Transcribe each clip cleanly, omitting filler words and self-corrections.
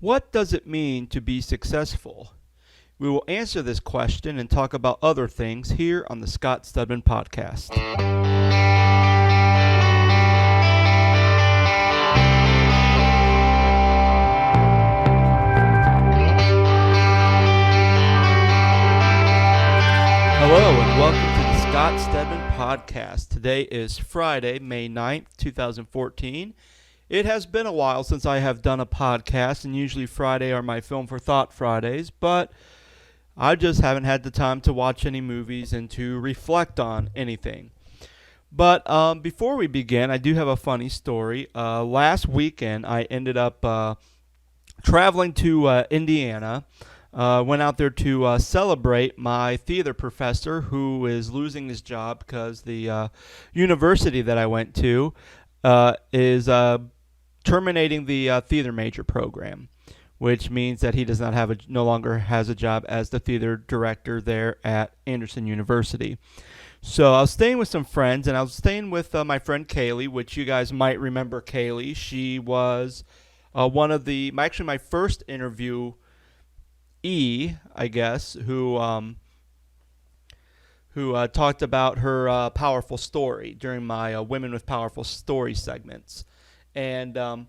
What does it mean to be successful? We will answer this question and talk about other things here on the Scott Stedman podcast. Hello and welcome to the Scott Stedman podcast. Today is Friday, May 9th, 2014. It has been a while since I have done a podcast, and usually Friday are my Film for Thought Fridays, but I just haven't had the time to watch any movies and to reflect on anything. But before we begin, I do have a funny story. Last weekend, I ended up traveling to Indiana. Went out there to celebrate my theater professor who is losing his job because the university that I went to is terminating the theater major program, which means that he does not have no longer has a job as the theater director there at Anderson University. So I was staying with some friends, and I was staying with my friend Kaylee, which you guys might remember Kaylee. She was one of my first interview. I guess, who talked about her powerful story during my Women with Powerful Story segments. And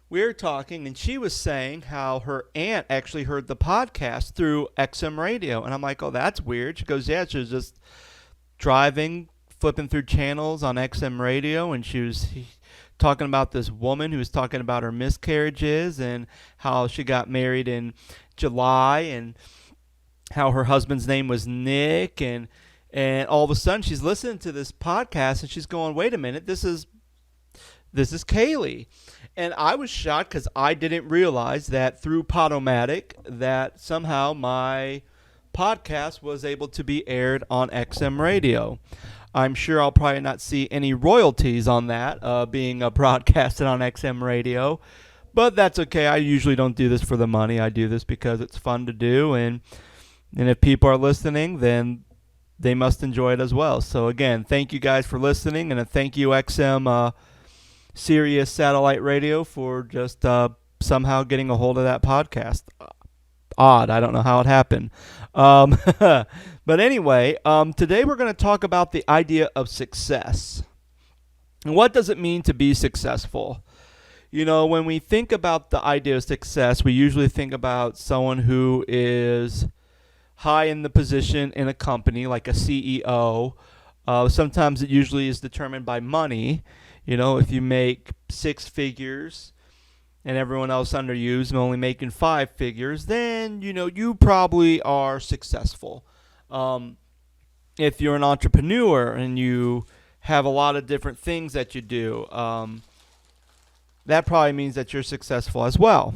we were talking, and she was saying how her aunt actually heard the podcast through XM radio. And I'm like, oh, that's weird. She goes, yeah, she was just driving, flipping through channels on XM radio, and she was talking about this woman who was talking about her miscarriages and how she got married in July and how her husband's name was Nick, and all of a sudden she's listening to this podcast and she's going, wait a minute, this is Kaylee. And I was shocked because I didn't realize that through Podomatic that somehow my podcast was able to be aired on XM radio. I'm sure I'll probably not see any royalties on that being broadcasted on XM radio, but that's okay. I usually don't do this for the money. I do this because it's fun to do, and if people are listening, then they must enjoy it as well. So again, thank you guys for listening, and a thank you XM Sirius Satellite Radio for just somehow getting a hold of that podcast. Odd. I don't know how it happened. But anyway, today we're going to talk about the idea of success. And what does it mean to be successful? You know, when we think about the idea of success, we usually think about someone who is high in the position in a company, like a CEO. Sometimes it usually is determined by money. You know, if you make six figures and everyone else under you is only making five figures, then, you know, you probably are successful. If you're an entrepreneur and you have a lot of different things that you do, that probably means that you're successful as well.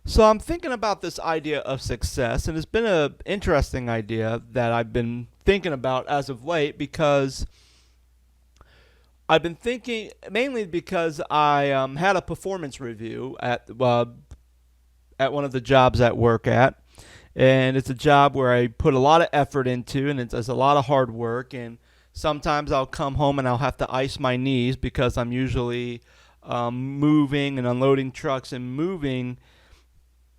So I'm thinking about this idea of success, and it's been an interesting idea that I've been thinking about as of late, because I've been thinking mainly because I had a performance review at one of the jobs I work at, and it's a job where I put a lot of effort into, and it's a lot of hard work, and sometimes I'll come home and I'll have to ice my knees because I'm usually moving and unloading trucks and moving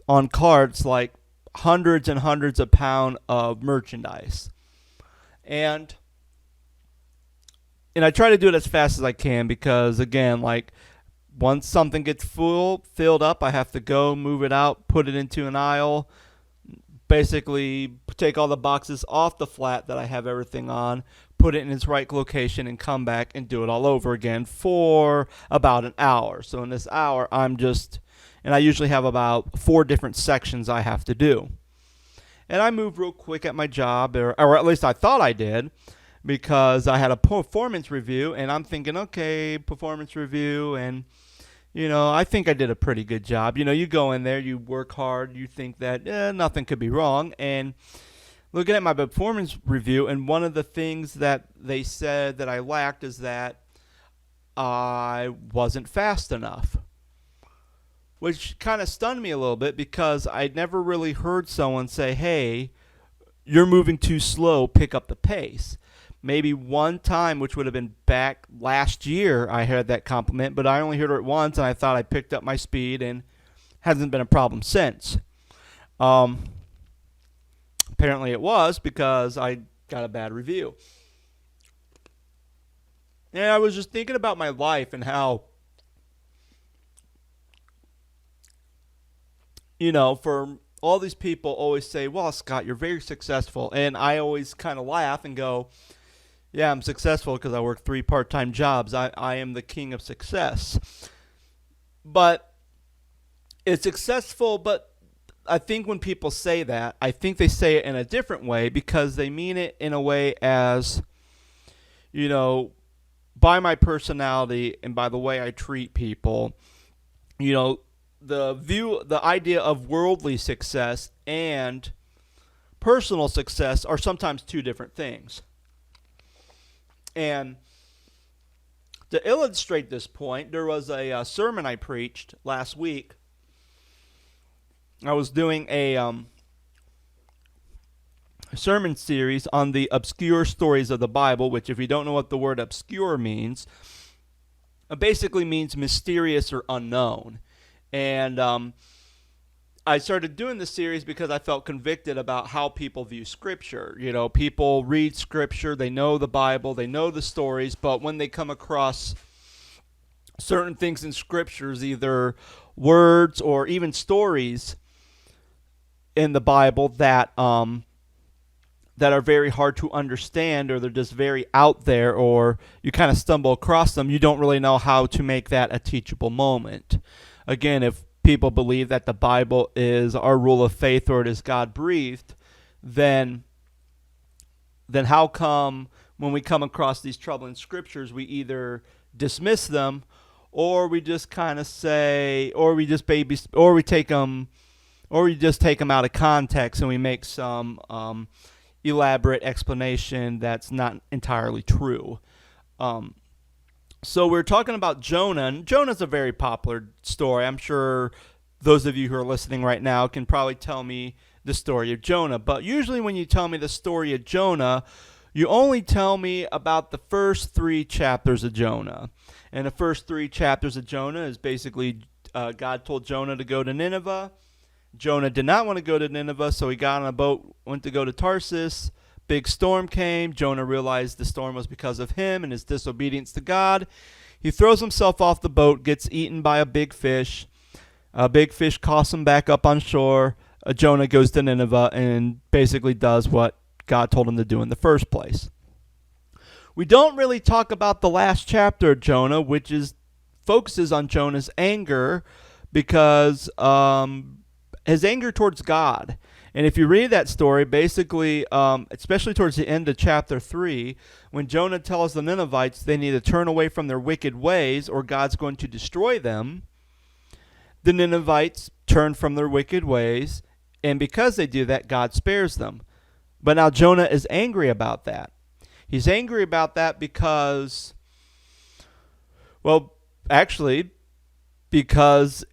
on carts like hundreds and hundreds of pounds of merchandise. And I try to do it as fast as I can because, again, like once something gets filled up, I have to go move it out, put it into an aisle, basically take all the boxes off the flat that I have everything on, put it in its right location, and come back and do it all over again for about an hour. So in this hour, and I usually have about 4 different sections I have to do. And I move real quick at my job, or at least I thought I did, because I had a performance review, and I'm thinking, okay, performance review, and, you know, I think I did a pretty good job. You know, you go in there, you work hard, you think that nothing could be wrong, and looking at my performance review, and one of the things that they said that I lacked is that I wasn't fast enough, which kind of stunned me a little bit because I'd never really heard someone say, hey, you're moving too slow, pick up the pace. Maybe one time, which would have been back last year, I heard that compliment, but I only heard it once, and I thought I picked up my speed and hasn't been a problem since. Um, Apparently it was because I got a bad review. And I was just thinking about my life and how, for all these people always say, well, Scott, you're very successful. And I always kind of laugh and go, yeah, I'm successful because I work 3 part-time jobs. I am the king of success. But it's successful, but I think when people say that, I think they say it in a different way because they mean it in a way as, by my personality and by the way I treat people, the idea of worldly success and personal success are sometimes 2 different things. And to illustrate this point, there was a sermon I preached last week. I was doing a sermon series on the obscure stories of the Bible, which, if you don't know what the word obscure means, it basically means mysterious or unknown. And I started doing this series because I felt convicted about how people view Scripture. People read Scripture, they know the Bible, they know the stories, but when they come across certain things in Scriptures, either words or even stories in the Bible that are very hard to understand, or they're just very out there, or you kind of stumble across them, you don't really know how to make that a teachable moment. Again, if people believe that the Bible is our rule of faith or it is God-breathed, then how come when we come across these troubling scriptures, we either dismiss them, or we just kind of say, or we just take them out of context and we make some elaborate explanation that's not entirely true. So we're talking about Jonah, and Jonah's a very popular story. I'm sure those of you who are listening right now can probably tell me the story of Jonah. But usually when you tell me the story of Jonah, you only tell me about the first 3 chapters of Jonah. And the first 3 chapters of Jonah is basically God told Jonah to go to Nineveh. Jonah did not want to go to Nineveh, so he got on a boat, went to go to Tarsus. Big storm came. Jonah realized the storm was because of him and his disobedience to God. He throws himself off the boat, gets eaten by a big fish. A big fish coughs him back up on shore. Jonah goes to Nineveh and basically does what God told him to do in the first place. We don't really talk about the last chapter of Jonah, which focuses on Jonah's anger because his anger towards God. And if you read that story, basically, especially towards the end of chapter 3, when Jonah tells the Ninevites they need to turn away from their wicked ways or God's going to destroy them, the Ninevites turn from their wicked ways, and because they do that, God spares them. But now Jonah is angry about that. He's angry about that because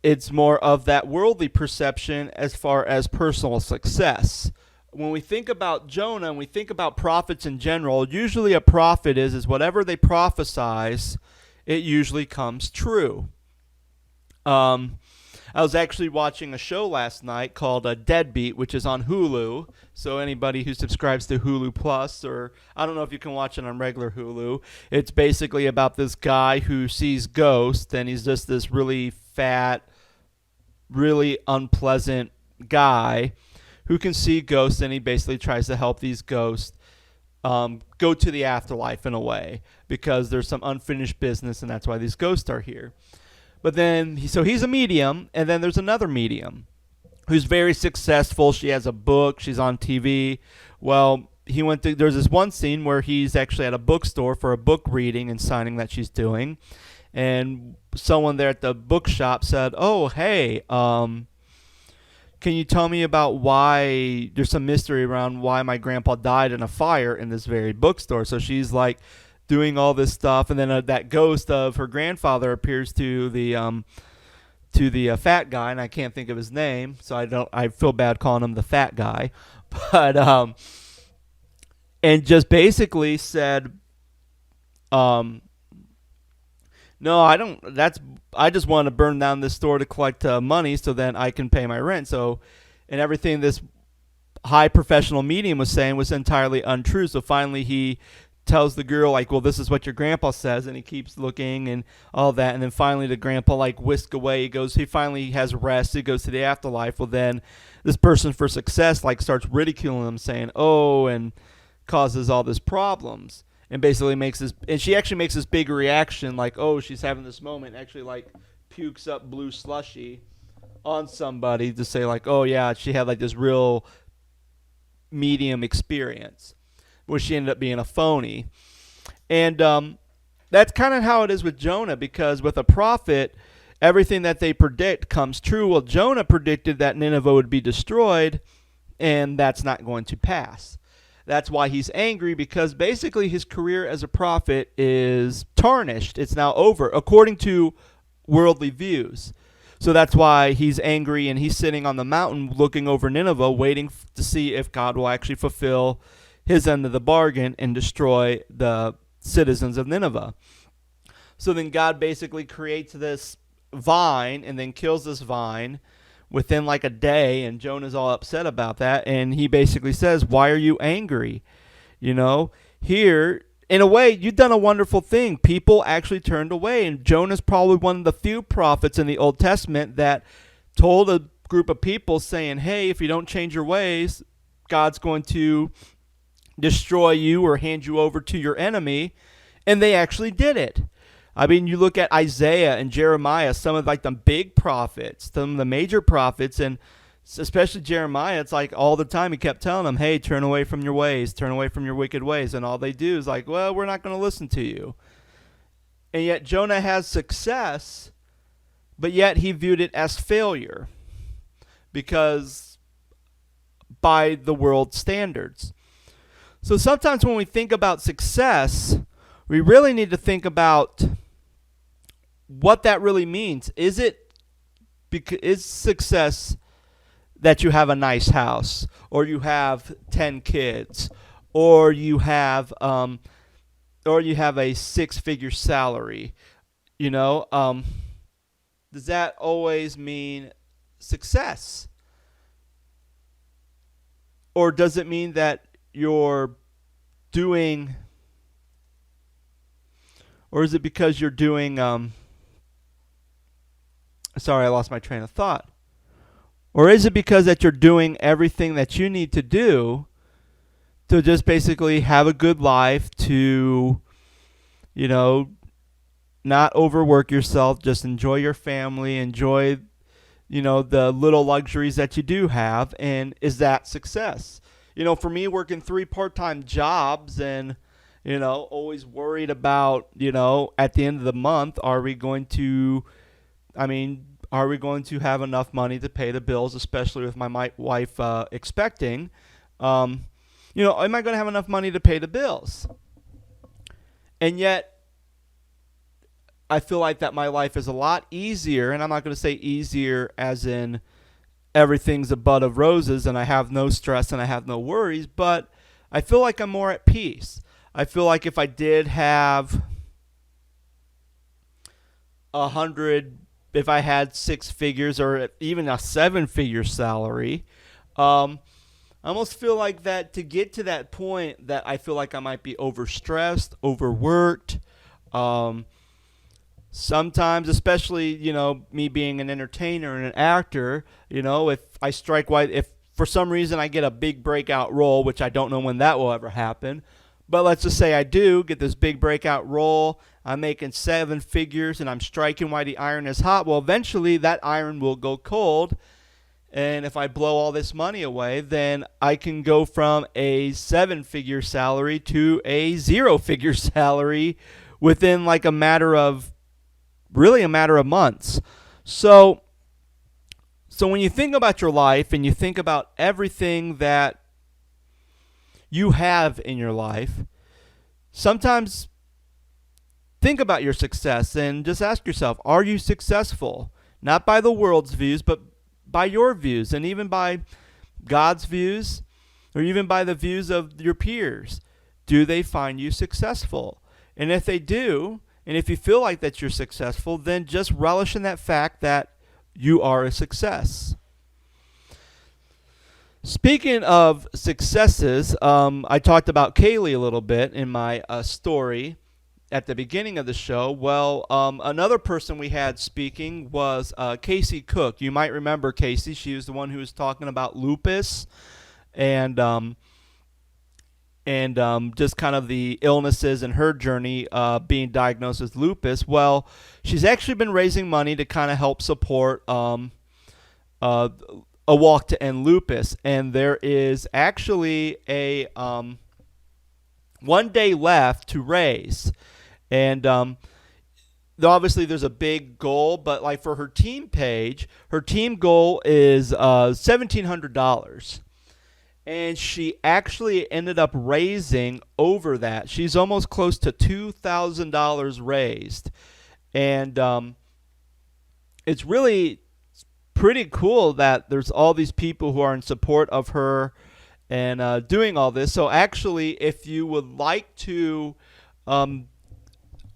it's more of that worldly perception as far as personal success. When we think about Jonah and we think about prophets in general, usually a prophet is whatever they prophesize, it usually comes true. I was actually watching a show last night called Deadbeat, which is on Hulu. So anybody who subscribes to Hulu Plus, or I don't know if you can watch it on regular Hulu, it's basically about this guy who sees ghosts, and he's just this really fat, really unpleasant guy who can see ghosts, and he basically tries to help these ghosts go to the afterlife in a way, because there's some unfinished business, and that's why these ghosts are here. But then, so he's a medium, and then there's another medium who's very successful. She has a book. She's on TV. Well, there's this one scene where he's actually at a bookstore for a book reading and signing that she's doing. And someone there at the bookshop said, oh, hey, can you tell me about why there's some mystery around why my grandpa died in a fire in this very bookstore? So she's like doing all this stuff, and then that ghost of her grandfather appears to the fat guy, and I can't think of his name, so I feel bad calling him the fat guy, but and just basically said, now No, I don't. I just want to burn down this store to collect money so then I can pay my rent. So, and everything this high professional medium was saying was entirely untrue. So finally he tells the girl like, well, this is what your grandpa says, and he keeps looking and all that, and then finally the grandpa like whisk away. He finally has rest. He goes to the afterlife. Well, then this person for success like starts ridiculing him, saying, oh, and causes all this problems. And basically makes this, and she actually makes this big reaction, like, oh, she's having this moment, actually like pukes up blue slushy on somebody to say like, oh yeah, she had like this real medium experience, where she ended up being a phony. And that's kind of how it is with Jonah, because with a prophet, everything that they predict comes true. Well, Jonah predicted that Nineveh would be destroyed, and that's not going to pass. That's why he's angry, because basically his career as a prophet is tarnished. It's now over, according to worldly views. So that's why he's angry, and he's sitting on the mountain looking over Nineveh, waiting to see if God will actually fulfill his end of the bargain and destroy the citizens of Nineveh. So then God basically creates this vine and then kills this vine within like a day, and Jonah's all upset about that, and he basically says, why are you angry? You know, here, in a way, you've done a wonderful thing. People actually turned away, and Jonah's probably one of the few prophets in the Old Testament that told a group of people saying, hey, if you don't change your ways, God's going to destroy you or hand you over to your enemy, and they actually did it. I mean, you look at Isaiah and Jeremiah, some of like the big prophets, some of the major prophets, and especially Jeremiah, it's like all the time he kept telling them, hey, turn away from your ways, turn away from your wicked ways, and all they do is like, well, we're not going to listen to you. And yet Jonah has success, but yet he viewed it as failure, because by the world's standards. So sometimes when we think about success, we really need to think about what that really means. Is success that you have a nice house, or you have 10 kids, or you have a 6-figure salary? You know, does that always mean success? Or does it mean that you're doing, or is it because you're doing, sorry, I lost my train of thought. Or is it because that you're doing everything that you need to do to just basically have a good life, to, you know, not overwork yourself, just enjoy your family, enjoy, you know, the little luxuries that you do have, and is that success? You know, for me, working 3 part-time jobs and, you know, always worried about, you know, at the end of the month, are we going to have enough money to pay the bills, especially with my wife expecting? You know, am I going to have enough money to pay the bills? And yet, I feel like that my life is a lot easier, and I'm not going to say easier as in everything's a bud of roses and I have no stress and I have no worries, but I feel like I'm more at peace. I feel like if I did have if I had 6 figures or even a 7-figure salary, I almost feel like that to get to that point that I feel like I might be overstressed, overworked. Sometimes, especially, you know, me being an entertainer and an actor, you know, if I strike white, if for some reason I get a big breakout role, which I don't know when that will ever happen, but let's just say I do get this big breakout role, I'm making 7 figures and I'm striking while the iron is hot, well, eventually that iron will go cold. And if I blow all this money away, then I can go from a 7-figure salary to a 0-figure salary within like a matter of months. So when you think about your life and you think about everything that you have in your life, sometimes think about your success and just ask yourself, are you successful? Not by the world's views, but by your views, and even by God's views, or even by the views of your peers. Do they find you successful? And if they do, And if you feel like that you're successful, then just relish in that fact that you are a success. Speaking of successes, I talked about Kaylee a little bit in my story at the beginning of the show. Well, another person we had speaking was Casey Cook. You might remember Casey. She was the one who was talking about lupus and just kind of the illnesses and her journey being diagnosed with lupus. Well, she's actually been raising money to kind of help support a walk to end lupus, and there is actually a 1 day left to raise, and obviously there's a big goal, but like for her team page, her team goal is $1,700, and she actually ended up raising over that. She's almost close to $2,000 raised, and it's really pretty cool that there's all these people who are in support of her and doing all this. So actually, if you would like to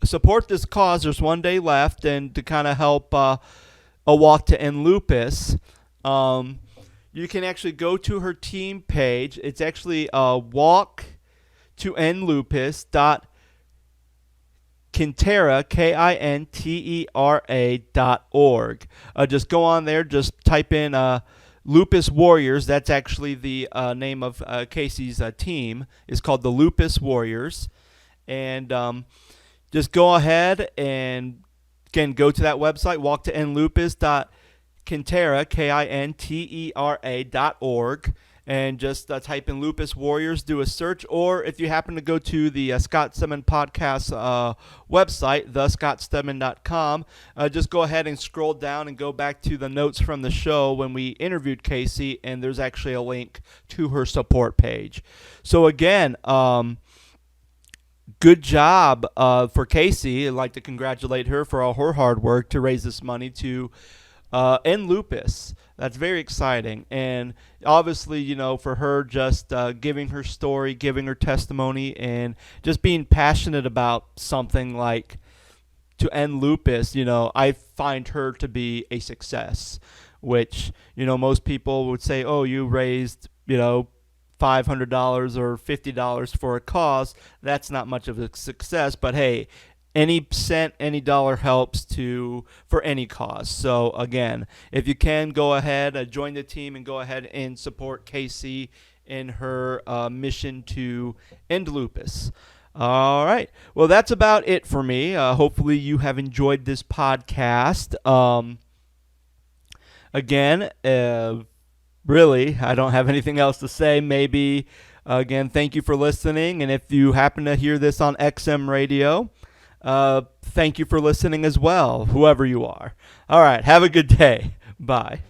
support this cause, there's 1 day left, and to kind of help a walk to end lupus, you can actually go to her team page. It's actually walk to end lupus Kintera, KINTERA.org. Just go on there, just type in Lupus Warriors. That's actually the name of Casey's team. It's called the Lupus Warriors. And just go ahead and, again, go to that website, walktoendlupus.kintera, KINTERA.org. And just type in Lupus Warriors, do a search. Or if you happen to go to the Scott Stedman podcast website, thescottstedman.com, just go ahead and scroll down and go back to the notes from the show when we interviewed Casey, and there's actually a link to her support page. So again, good job for Casey. I'd like to congratulate her for all her hard work to raise this money to end lupus. That's very exciting. And obviously, you know, for her just giving her story, giving her testimony, and just being passionate about something like to end lupus, you know, I find her to be a success, which, you know, most people would say, oh, you raised, you know, $500 or $50 for a cause. That's not much of a success, but hey, any cent, any dollar helps for any cause. So again, if you can, go ahead, join the team, and go ahead and support Casey in her mission to end lupus. All right. Well, that's about it for me. Hopefully you have enjoyed this podcast. Again, really, I don't have anything else to say. Maybe, again, thank you for listening. And if you happen to hear this on XM radio, thank you for listening as well, whoever you are. All right. Have a good day. Bye.